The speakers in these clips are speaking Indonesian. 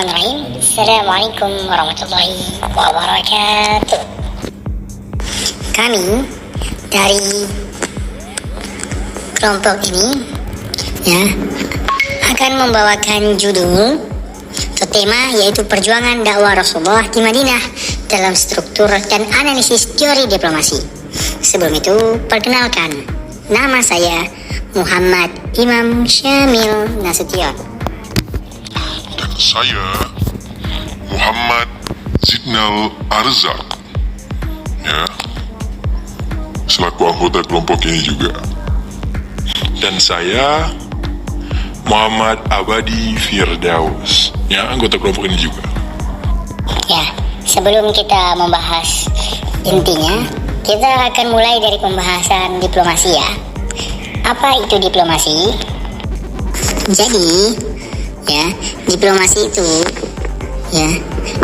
Bismillahirrahmanirrahim. Assalamualaikum warahmatullahi wabarakatuh. Kami dari kelompok ini akan membawakan judul atau tema, yaitu perjuangan dakwah Rasulullah di Madinah dalam struktur dan analisis teori diplomasi. Sebelum itu, perkenalkan, nama saya Muhammad Imam Syamil Nasution. Saya Muhammad Zidnal Arzak, selaku anggota kelompok ini juga. Dan saya Muhammad Abadi Firdaus, anggota kelompok ini juga. Sebelum kita membahas intinya, kita akan mulai dari pembahasan diplomasi ya. Apa itu diplomasi? Jadi diplomasi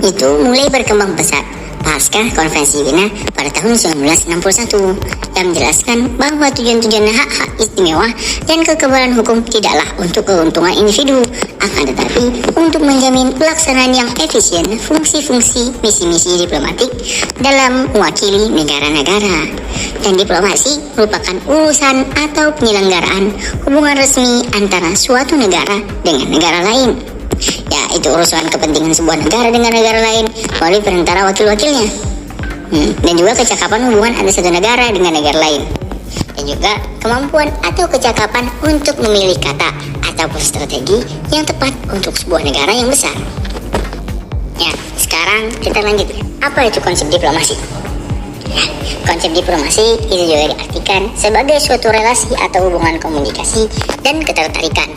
itu mulai berkembang pesat pasca Konferensi Wina pada tahun 1961 yang menjelaskan bahwa tujuan-tujuan hak-hak istimewa dan kekebalan hukum tidaklah untuk keuntungan individu, akan tetapi untuk menjamin pelaksanaan yang efisien fungsi-fungsi misi-misi diplomatik dalam mewakili negara-negara. Dan diplomasi merupakan urusan atau penyelenggaraan hubungan resmi antara suatu negara dengan negara lain. Itu urusan kepentingan sebuah negara dengan negara lain melalui perantara wakil-wakilnya. Dan juga kecakapan hubungan antara satu negara dengan negara lain. Dan juga kemampuan atau kecakapan untuk memilih kata ataupun strategi yang tepat untuk sebuah negara yang besar. Sekarang kita lanjut. Apa itu konsep diplomasi? Konsep diplomasi itu juga diartikan sebagai suatu relasi atau hubungan komunikasi dan ketertarikan.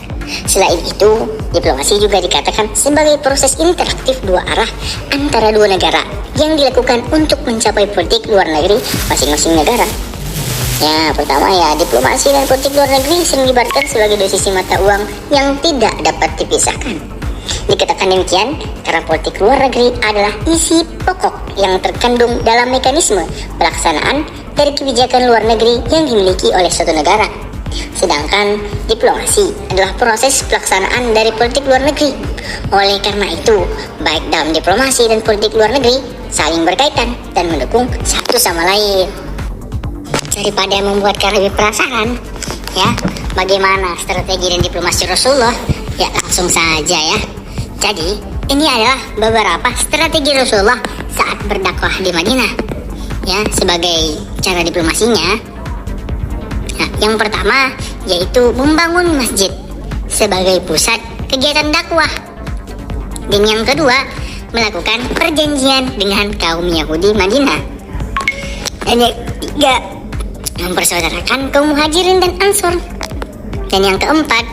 Selain itu, diplomasi juga dikatakan sebagai proses interaktif dua arah antara dua negara yang dilakukan untuk mencapai politik luar negeri masing-masing negara. Pertama diplomasi dan politik luar negeri sering diibaratkan sebagai dua sisi mata uang yang tidak dapat dipisahkan. Dikatakan demikian karena politik luar negeri adalah isi pokok yang terkandung dalam mekanisme pelaksanaan dari kebijakan luar negeri yang dimiliki oleh suatu negara. Sedangkan diplomasi adalah proses pelaksanaan dari politik luar negeri. Oleh karena itu, baik dalam diplomasi dan politik luar negeri saling berkaitan dan mendukung satu sama lain. Daripada membuatkan lebih penasaran, bagaimana strategi dan diplomasi Rasulullah, langsung saja ya. Jadi, ini adalah beberapa strategi Rasulullah saat berdakwah di Madinah. Sebagai cara diplomasinya, yang pertama yaitu membangun masjid sebagai pusat kegiatan dakwah. Dan yang kedua, melakukan perjanjian dengan kaum Yahudi Madinah. Dan yang ketiga, mempersaudarakan kaum Muhajirin dan Ansor. Dan yang keempat,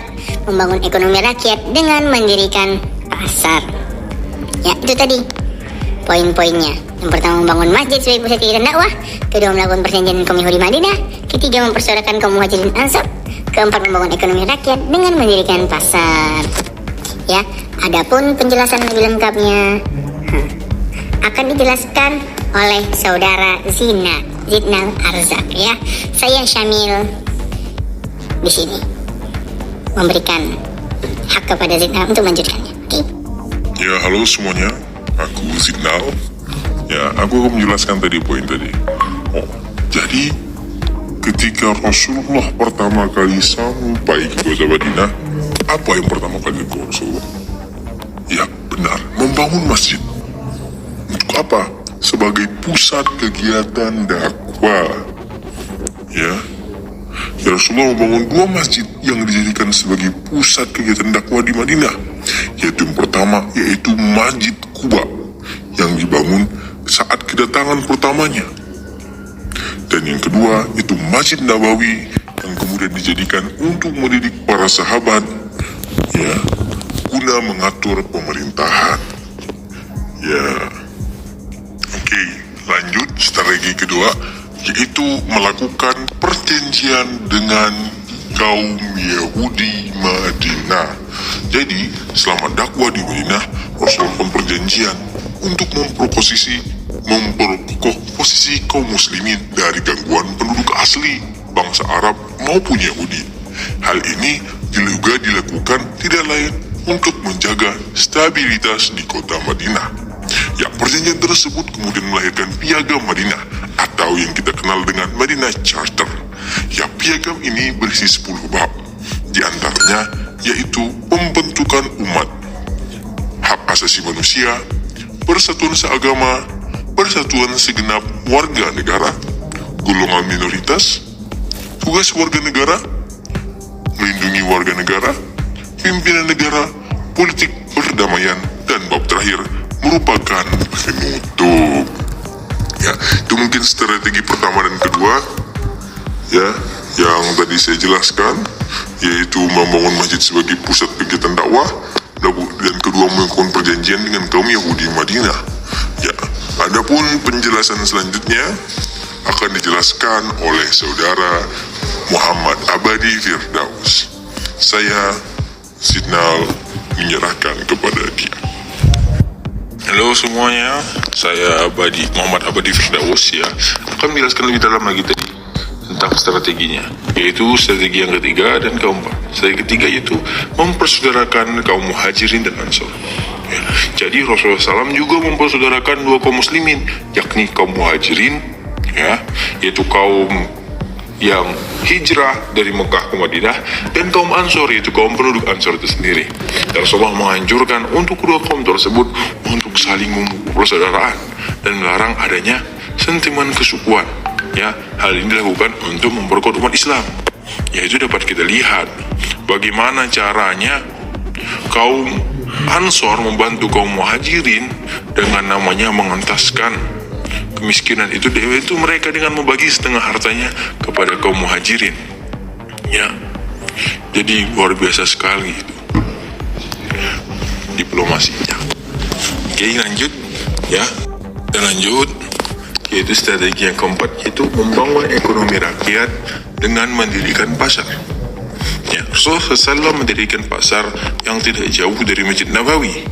membangun ekonomi rakyat dengan mendirikan pasar. Itu tadi poin-poinnya. Yang pertama, membangun masjid sebagai pusat kegiatan dakwah. Kedua, melakukan perjanjian kaum Yahudi Madinah. Ketiga, mempersaudarakan kaum Muhajirin Ansor. Keempat, membangun ekonomi rakyat dengan mendirikan pasar. Adapun penjelasan lebih lengkapnya akan dijelaskan oleh saudara Zidnal Arzak. Saya Syamil di sini memberikan hak kepada Zidnal untuk melanjutkannya. Halo semuanya, aku Zidnal. Aku akan menjelaskan tadi poin tadi. Jadi ketika Rasulullah pertama kali sampai ke kota Madinah, apa yang pertama kali dilakukan Rasulullah? Benar, membangun masjid. Untuk apa? Sebagai pusat kegiatan dakwah. Rasulullah membangun dua masjid yang dijadikan sebagai pusat kegiatan dakwah di Madinah. Yaitu yang pertama, yaitu Masjid Quba yang dibangun saat kedatangan pertamanya. Dan yang kedua, itu Masjid Nabawi yang kemudian dijadikan untuk mendidik para sahabat, guna mengatur pemerintahan. Oke, lanjut strategi kedua, yaitu melakukan perjanjian dengan kaum Yahudi Madinah. Jadi, selama dakwah di Madinah, Rasulullah melakukan perjanjian untuk memperkokoh posisi kaum muslimin dari gangguan penduduk asli bangsa Arab maupun Yahudi. Hal ini juga dilakukan tidak lain untuk menjaga stabilitas di kota Madinah. Ya, perjanjian tersebut kemudian melahirkan Piagam Madinah atau yang kita kenal dengan Madinah Charter. Ya, piagam ini berisi 10 bab. Di antaranya yaitu pembentukan umat, hak asasi manusia, persatuan seagama, persatuan segenap warga negara, golongan minoritas, tugas warga negara, melindungi warga negara, pimpinan negara, politik perdamaian, dan bab terakhir merupakan penutup. Ya, itu mungkin strategi pertama dan kedua, ya, yang tadi saya jelaskan, yaitu membangun masjid sebagai pusat kegiatan dakwah, dan kedua melakukan perjanjian dengan kaum Yahudi Madinah. Ya, adapun penjelasan selanjutnya akan dijelaskan oleh saudara Muhammad Abadi Firdaus. Saya Sidnal menyerahkan kepada dia. Halo semuanya, saya Muhammad Abadi Firdaus ya, akan menjelaskan lebih dalam lagi tadi tentang strateginya, yaitu strategi yang ketiga dan keempat. Strategi ketiga yaitu mempersaudarakan kaum muhajirin dan ansor. Ya, jadi Rasulullah SAW juga mempersaudarakan dua kaum muslimin, yakni kaum muhajirin, ya, yaitu kaum yang hijrah dari Mekah ke Madinah, dan kaum Ansor, yaitu kaum penduduk Ansor itu sendiri. Dan Rasulullah menganjurkan untuk kedua kaum tersebut untuk saling memupuk persaudaraan dan melarang adanya sentimen kesukuan. Ya, hal ini dilakukan untuk memperkuat umat Islam. Yaitu dapat kita lihat bagaimana caranya kaum Ansor membantu kaum Muhajirin dengan namanya mengentaskan kemiskinan itu, yaitu mereka dengan membagi setengah hartanya kepada kaum Muhajirin. Ya, jadi luar biasa sekali itu diplomasinya. Oke, lanjut ya, dan lanjut, yaitu strategi yang keempat, yaitu membangun ekonomi rakyat dengan mendirikan pasar. Ya, Rasulullah SAW mendirikan pasar yang tidak jauh dari Masjid Nabawi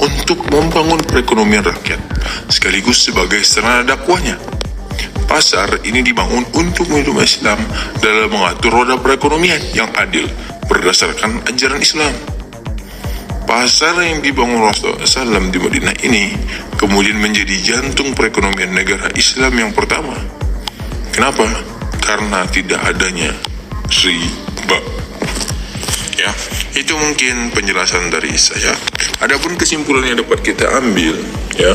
untuk membangun perekonomian rakyat, sekaligus sebagai sarana dakwahnya. Pasar ini dibangun untuk mendukung Islam dalam mengatur roda perekonomian yang adil berdasarkan ajaran Islam. Pasar yang dibangun Rasulullah SAW di Madinah ini kemudian menjadi jantung perekonomian negara Islam yang pertama. Kenapa? Karena tidak adanya riba. Ya, itu mungkin penjelasan dari saya. Adapun kesimpulan yang dapat kita ambil, ya,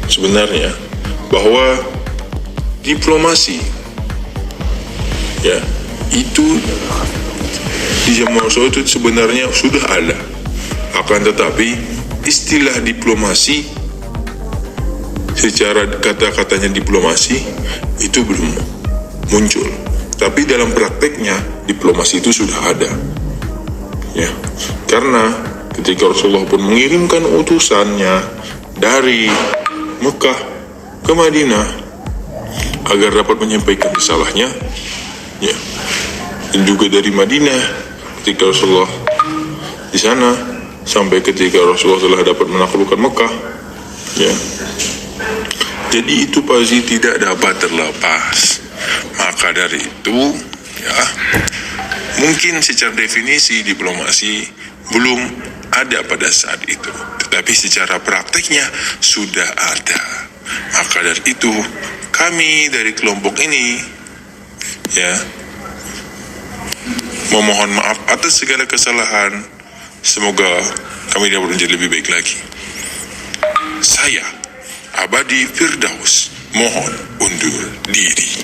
sebenarnya bahwa diplomasi, ya, itu di zaman Rasulullah itu sebenarnya sudah ada. Akan tetapi istilah diplomasi secara kata-katanya diplomasi itu belum muncul. Tapi dalam prakteknya diplomasi itu sudah ada. Ya, karena ketika Rasulullah pun mengirimkan utusannya dari Mekah ke Madinah agar dapat menyampaikan risalahnya, ya, dan juga dari Madinah ketika Rasulullah di sana sampai ketika Rasulullah telah dapat menaklukkan Mekah, ya. Jadi itu pasti tidak dapat terlepas. Maka dari itu, ya, mungkin secara definisi diplomasi belum ada pada saat itu, tetapi secara prakteknya sudah ada. Maka dari itu kami dari kelompok ini, ya, memohon maaf atas segala kesalahan. Semoga kami dapat menjadi lebih baik lagi. Saya Abadi Firdaus mohon undur diri.